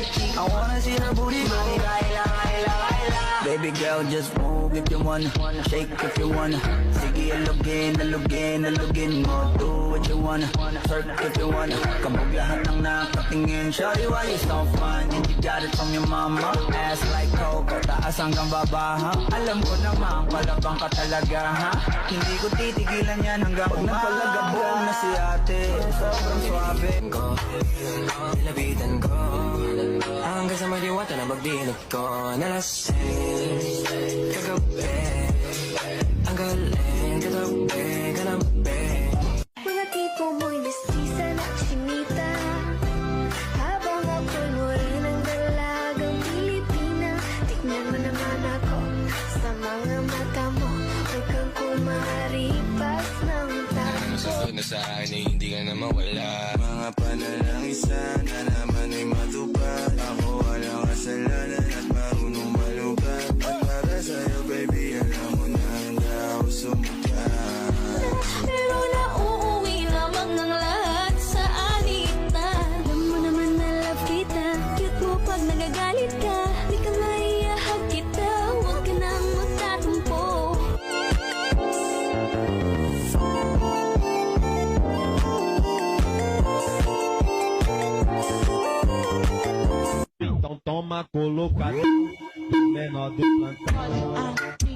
I wanna see her booty go. Baby girl, just move if you wanna, shake if you wanna. Sige, alugin mo. Do what you wanna, twerk if you wanna. Kabog lahat ng nakatingin. Shawty, why you so fun? And you got it from your mama. Ass like Coco, taas hanggang baba, ha? Alam ko naman, palabang ka talaga, ha? Hindi ko titigilan yan hanggang umalagabong na si ate. Sobrang swabe ko, nilapitan ko hanggang sa madiwata na magdinig ko. Nalasing kagabi, ang galing katabi. Mga tipo mo'y mestiza na chinita, habang ako'y morenang dalagang Pilipina. Tignan mo naman ako sa mga mata mo, huwag kang kumaripas ng Ang susunod na sa akin ay hindi ka na mawala. Mga panalangin sana naman ay matupad. Ako walang kasalanan at marunong malugat. At para sa'yo baby, alam mo na handa ako sumukat. pero nauuwi lamang ng lahat sa alitan. Alam mo naman na love kita, cute mo pag nagagalit ka. Di ka maiyahag kita, huwag ka nang magtatampo. Então toma colocado menor do plantão.